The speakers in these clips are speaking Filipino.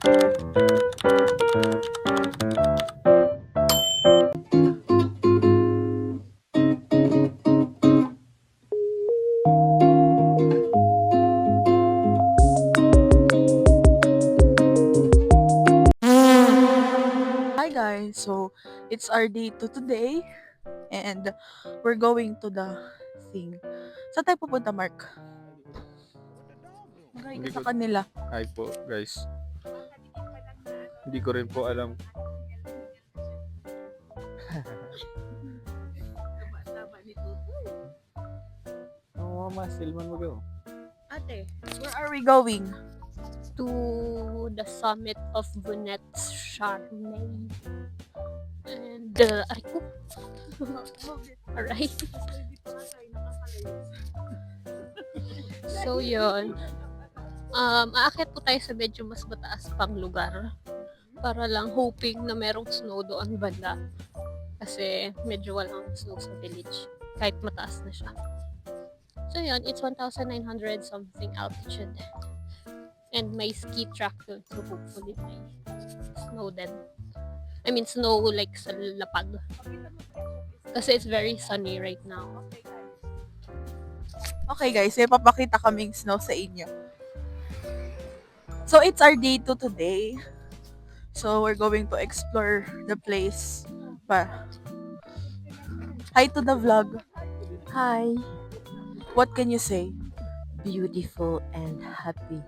Hi guys, so it's our day to today and we're going to the thing. Saan tayo pupunta, Mark? Mag-hi ka Hindi ko, sa kanila. hi po guys. Hindi ko rin po alam. Oo, mama, silman mo go. Ate, where are we going? To the summit of Brunette's Charmey. And, aray ko. Alright. So, yun. Aakyat po tayo sa medyo mas mataas pang lugar. Para lang hoping na merong snow doon banda. Kasi medyo walang snow sa village. Kahit mataas na siya. So, yun. It's 1,900 something altitude. And may ski track doon. So, hopefully may snow din. I mean, snow like sa lapag. Kasi it's very sunny right now. Okay guys, may papakita kaming snow sa inyo. So it's our day to today. So we're going to explore the place. Hi to the vlog. Hi, What can you say? beautiful and happy.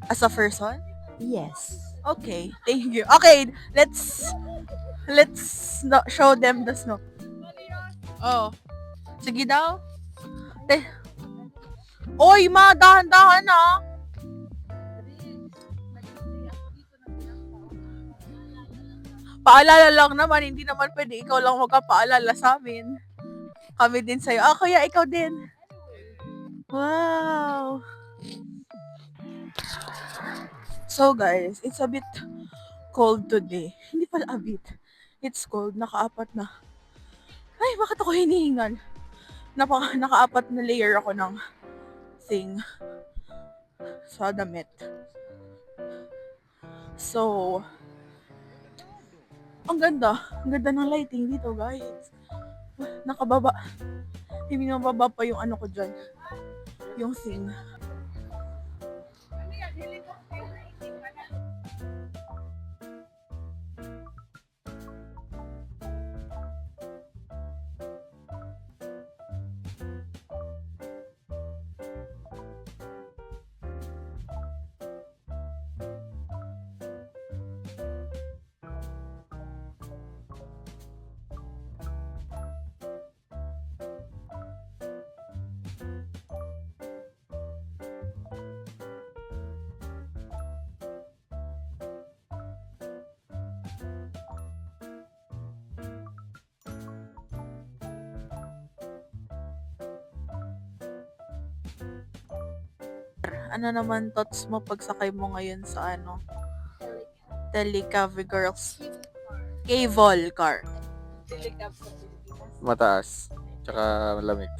As a person? Yes. Okay, thank you. Okay, let's show them the snow. Oh. Sige daw. Oy, ma, dahan-dahan na. Paalala lang naman, hindi naman pwede ikaw lang magpapaalala sa amin. Kami din sa'yo. Ah, kuya, ikaw din. Wow. So guys, it's a bit cold today. Hindi pala a bit. It's cold. Nakaapat na. Ay, bakit ako hinihingal? Nakaapat na layer ako ng thing sa damit. So, ang ganda. Ang ganda ng lighting dito, guys. Nakababa. Hindi nababa pa yung ano ko dyan. Yung thing. Ano naman thoughts mo pagsakay mo ngayon sa ano? Telecave Girls. Cable car. Mataas. Tsaka malamig.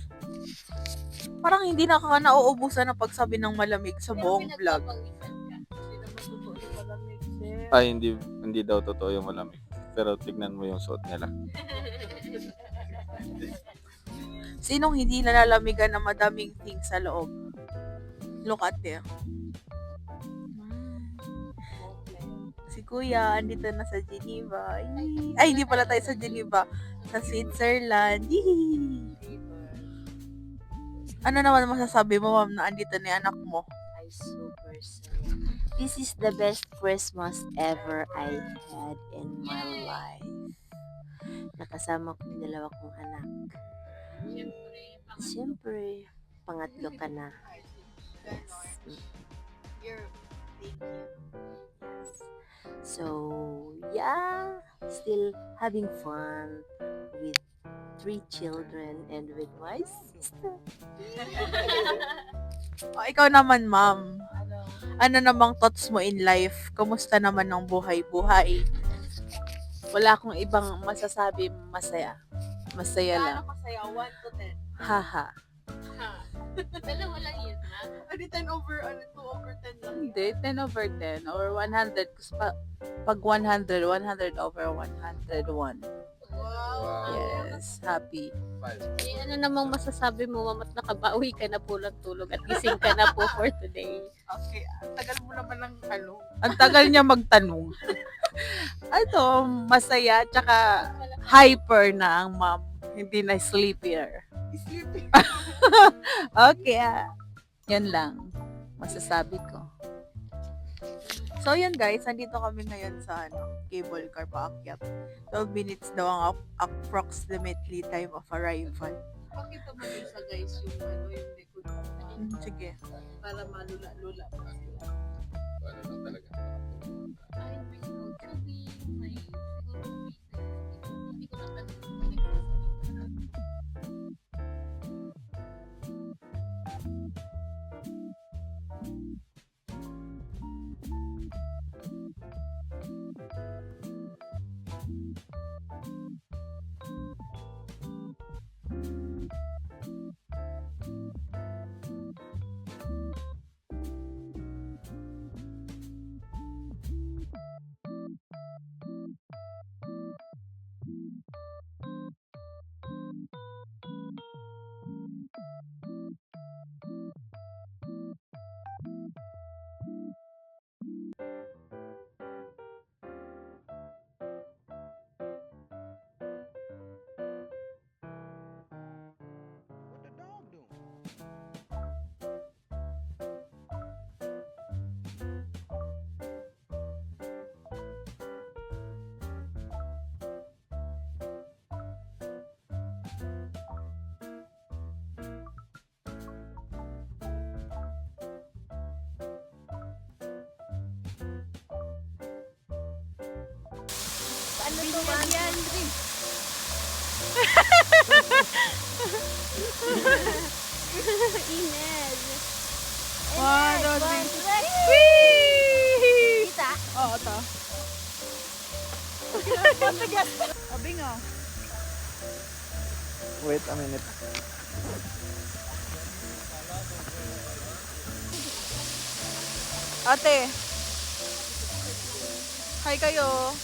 Parang hindi nauubusan ng pagsabi ng malamig sa buong vlog. Ay, hindi daw totoo yung malamig. Pero tignan mo yung suot nila. Sinong hindi nalalamigan ng madaming things sa loob? Look at there. Si Kuya, andito na sa Geneva. Ay, hindi pala tayo sa Geneva. Sa Switzerland. Ano naman masasabi mo, ma'am, na andito na yung anak mo? I super sad. This is the best Christmas ever I had in my life. Nakasama ko yung dalawa kong anak. Siyempre, pangatlo ka na. Yes. Yes. So, yeah, still having fun with 3 children and with my sister. O, ikaw naman, ma'am. Ano namang thoughts mo in life? Kumusta naman ang buhay-buhay? Wala akong ibang masasabi, masaya. Masaya lang. Masaya? 1 to 10. Haha. Dalawa lang yun, ha? Ano 10 over, 2 over 10 lang. Hindi, 10 over 10 or 100. Kasi pag 100, 100 over 101. Wow. Yes, happy. Eh, ano namang masasabi mo, mama't nakabawi ka na po ng tulog at gising ka na po for today? Okay, tagal mo naman ng ano. Ang tagal niya magtanong. Ano, masaya, tsaka hyper na ang mom. Hindi na sleepier. Sleeping. Okay, yan lang. Masasabi ko. So, yun guys, nandito kami ngayon sa cable car paakyat. 12 minutes daw ang approximately time of arrival. Pakita mo din sa guys yung yung likod. Sige. Para malula-lula pa sila. Ano lang talaga. Ay, may road tubing, may siguro hindi ko natanong. Ano to, yan? Inez. One, two, Whee! Kita? Oo, ito. Sabi nga. Wait a minute. Ate. Hi kayo.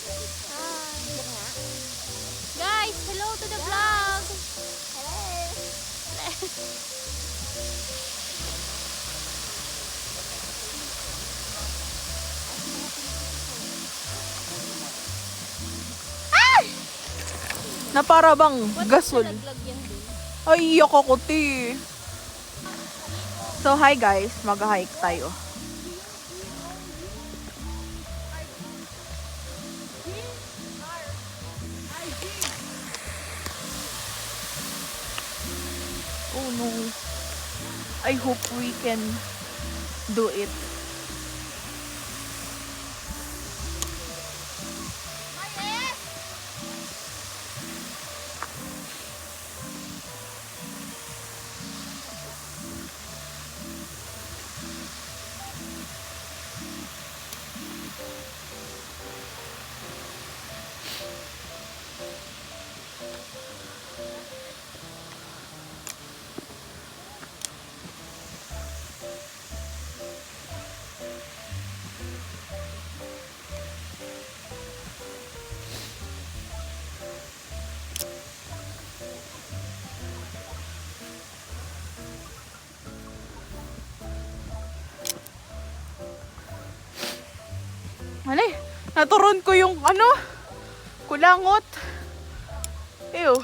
Guys, hello to the vlog! Na para bang gasol. Nalaglag yan dun. Ay, iyak ako, ti. So, hi guys. Mag-hike tayo. Oh no. I hope we can do it. Alay, naturon ko yung kulangot. Ew.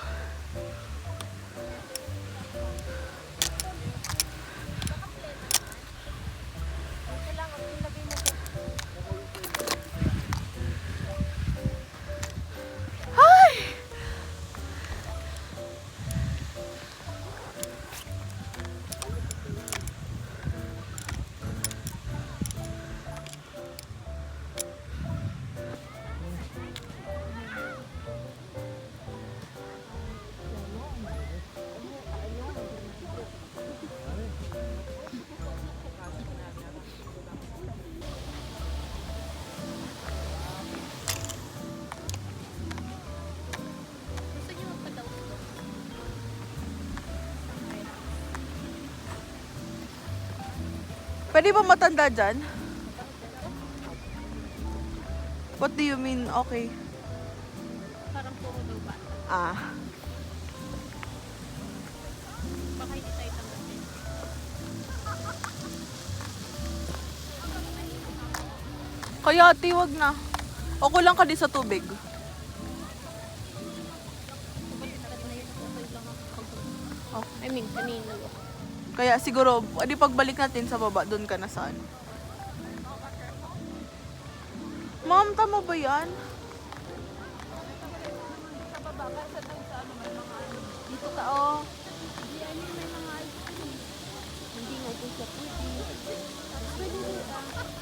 Pwede ba matanda dyan? What do you mean? Okay. Parang puro daw bata. Ah. Baka hindi tayo tanggapin. Kaya ate, wag na. O kulang ka din sa tubig. I mean, kanina. Kaya siguro, adi pagbalik natin sa baba, doon ka na saan. Ma'am, tama ba yan? Dito ka, oh. Hindi nga dito sa puti.